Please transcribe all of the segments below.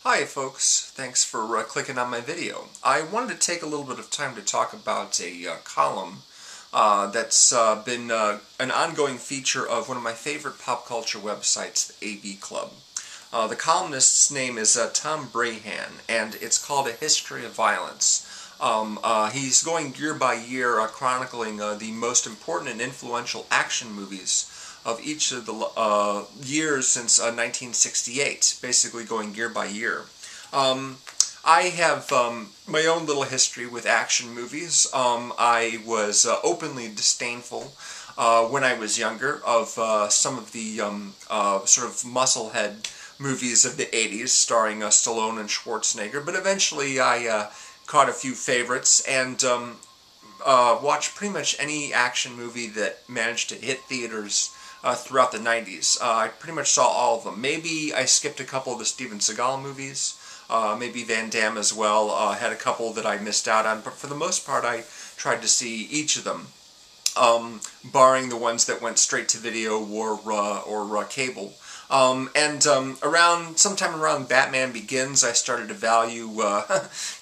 Hi folks, thanks for clicking on my video. I wanted to take a little bit of time to talk about a column that's been an ongoing feature of one of my favorite pop culture websites, the AV Club. The columnist's name is Tom Breihan, and it's called A History of Violence. He's going year by year chronicling the most important and influential action movies of each of the years since 1968, basically going year by year. I have my own little history with action movies. I was openly disdainful when I was younger of some of the sort of musclehead movies of the 80s starring Stallone and Schwarzenegger, but eventually I caught a few favorites and watched pretty much any action movie that managed to hit theaters throughout the 90s. I pretty much saw all of them. Maybe I skipped a couple of the Steven Seagal movies, maybe Van Damme as well, had a couple that I missed out on, but for the most part I tried to see each of them, barring the ones that went straight to video or cable. Sometime around Batman Begins, I started to value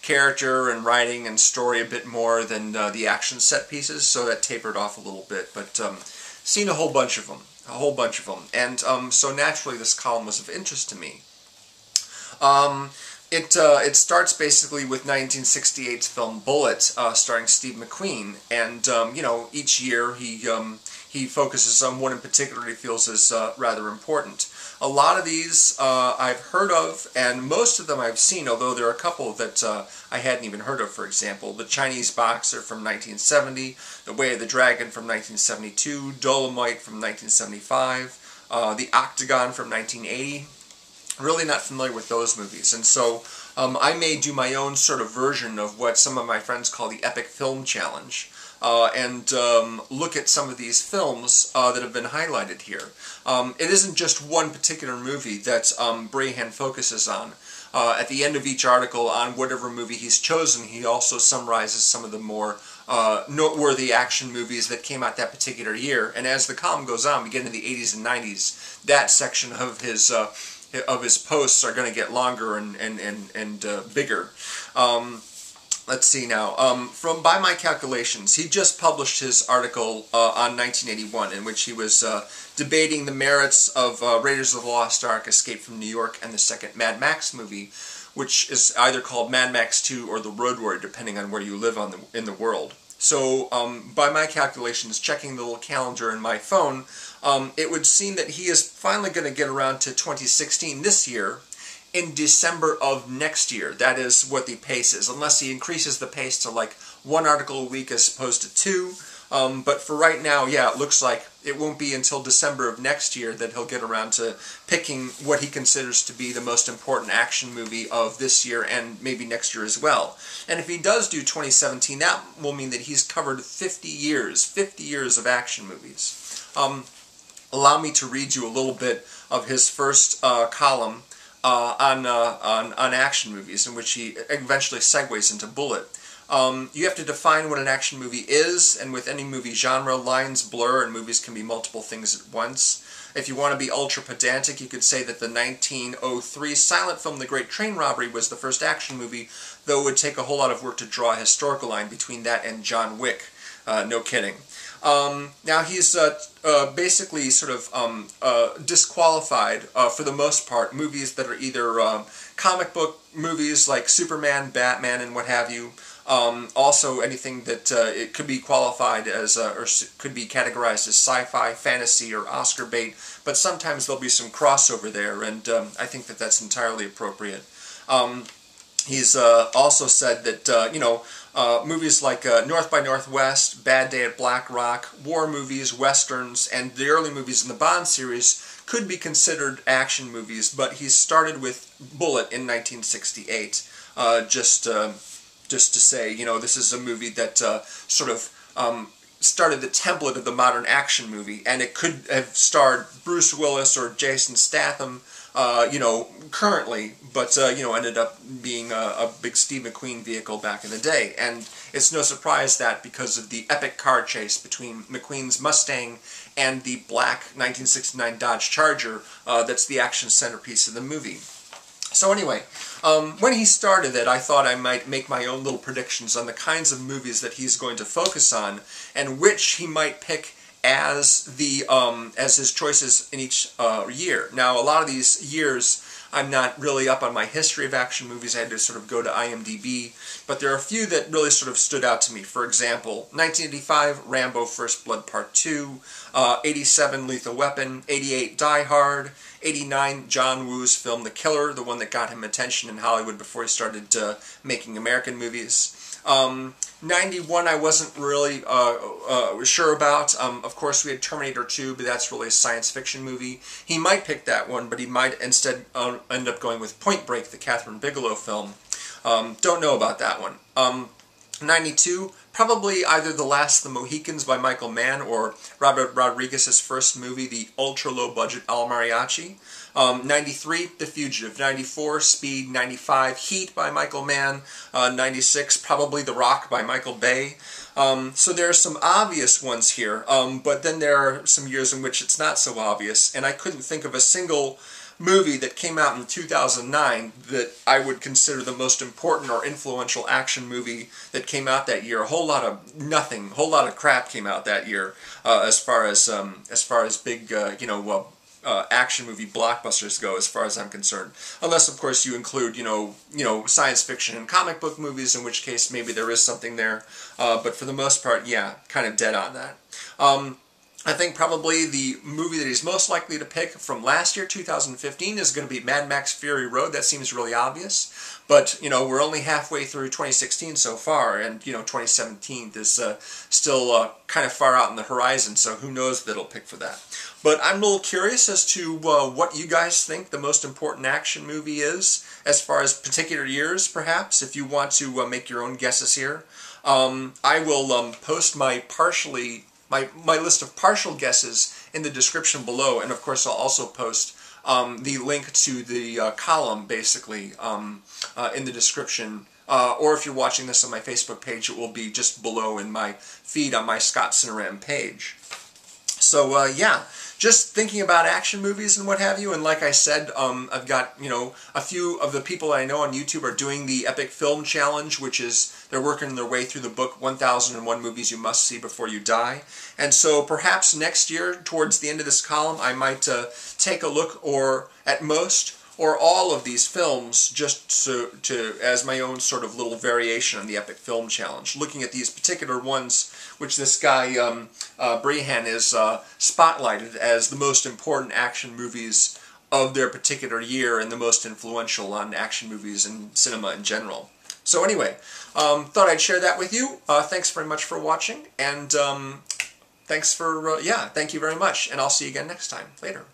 character and writing and story a bit more than the action set pieces, so that tapered off a little bit, but seen a whole bunch of them. And so naturally this column was of interest to me. It starts basically with 1968's film Bullitt, starring Steve McQueen, and you know, each year he focuses on one in particular he feels is rather important. A lot of these I've heard of, and most of them I've seen, although there are a couple that I hadn't even heard of. For example, The Chinese Boxer from 1970, The Way of the Dragon from 1972, Dolomite from 1975, The Octagon from 1980. Really not familiar with those movies, and so I may do my own sort of version of what some of my friends call the Epic Film Challenge, and look at some of these films that have been highlighted here. It isn't just one particular movie that Breihan focuses on. At the end of each article on whatever movie he's chosen, he also summarizes some of the more noteworthy action movies that came out that particular year. And as the column goes on, we get into the 80s and 90s, that section of his posts are going to get longer and bigger. Let's see now. By my calculations, he just published his article on 1981, in which he was debating the merits of Raiders of the Lost Ark, Escape from New York, and the second Mad Max movie, which is either called Mad Max 2 or The Road Warrior, depending on where you live in the world. So, by my calculations, checking the little calendar in my phone, it would seem that he is finally going to get around to 2016 this year, in December of next year. That is what the pace is, unless he increases the pace to like one article a week as opposed to two. But for right now, yeah, it looks like it won't be until December of next year that he'll get around to picking what he considers to be the most important action movie of this year and maybe next year as well. And if he does do 2017, that will mean that he's covered 50 years of action movies. Allow me to read you a little bit of his first column on action movies, in which he eventually segues into Bullitt. You have to define what an action movie is, and with any movie genre, lines blur and movies can be multiple things at once. If you want to be ultra pedantic, you could say that the 1903 silent film The Great Train Robbery was the first action movie, though it would take a whole lot of work to draw a historical line between that and John Wick. No kidding. Now he's basically sort of disqualified, for the most part, movies that are either comic book movies like Superman, Batman, and what have you. Also anything that it could be qualified as, or could be categorized as sci-fi, fantasy, or Oscar bait, but sometimes there'll be some crossover there, and I think that that's entirely appropriate. He's also said that, you know, movies like North by Northwest, Bad Day at Black Rock, war movies, westerns, and the early movies in the Bond series could be considered action movies, but he started with Bullitt in 1968, just to say, you know, this is a movie that sort of started the template of the modern action movie, and it could have starred Bruce Willis or Jason Statham, you know, currently, but, you know, ended up being a big Steve McQueen vehicle back in the day. And it's no surprise that because of the epic car chase between McQueen's Mustang and the black 1969 Dodge Charger, that's the action centerpiece of the movie. So anyway, When he started it, I thought I might make my own little predictions on the kinds of movies that he's going to focus on, and which he might pick as his choices in each year. Now, a lot of these years, I'm not really up on my history of action movies. I had to sort of go to IMDb, but there are a few that really sort of stood out to me. For example, 1985, Rambo: First Blood Part 2, 87, Lethal Weapon, 88, Die Hard, 89, John Woo's film The Killer, the one that got him attention in Hollywood before he started making American movies. 91 I wasn't really sure about. Of course we had Terminator 2, but that's really a science fiction movie. He might pick that one, but he might instead end up going with Point Break, the Catherine Bigelow film. Don't know about that one. 92, probably either The Last of the Mohicans by Michael Mann or Robert Rodriguez's first movie, the ultra-low-budget El Mariachi. 93, The Fugitive. 94, Speed. 95, Heat by Michael Mann. 96, probably The Rock by Michael Bay. So there are some obvious ones here, but then there are some years in which it's not so obvious, and I couldn't think of a single movie that came out in 2009 that I would consider the most important or influential action movie that came out that year. A whole lot of nothing, a whole lot of crap came out that year as far as big action movie blockbusters go, as far as I'm concerned. Unless, of course, you include science fiction and comic book movies, in which case maybe there is something there. But for the most part, yeah, kind of dead on that. I think probably the movie that he's most likely to pick from last year, 2015, is going to be Mad Max Fury Road. That seems really obvious. But, we're only halfway through 2016 so far, and, 2017 is still kind of far out in the horizon, so who knows that he'll pick for that. But I'm a little curious as to what you guys think the most important action movie is, as far as particular years, perhaps, if you want to make your own guesses here. I will post my list of partial guesses in the description below, and of course I'll also post the link to the column, basically, in the description. Or if you're watching this on my Facebook page, it will be just below in my feed on my Scott CineRam page. So, yeah, just thinking about action movies and what have you, and like I said, I've got, a few of the people I know on YouTube are doing the Epic Film Challenge, which is, they're working their way through the book 1001 Movies You Must See Before You Die. And so perhaps next year, towards the end of this column, I might take a look, or at most, or all of these films, just as my own sort of little variation on the Epic Film Challenge, looking at these particular ones which this guy Breihan is spotlighted as the most important action movies of their particular year and the most influential on action movies and cinema in general. So anyway, thought I'd share that with you. Thanks very much for watching, and thank you very much, and I'll see you again next time. Later.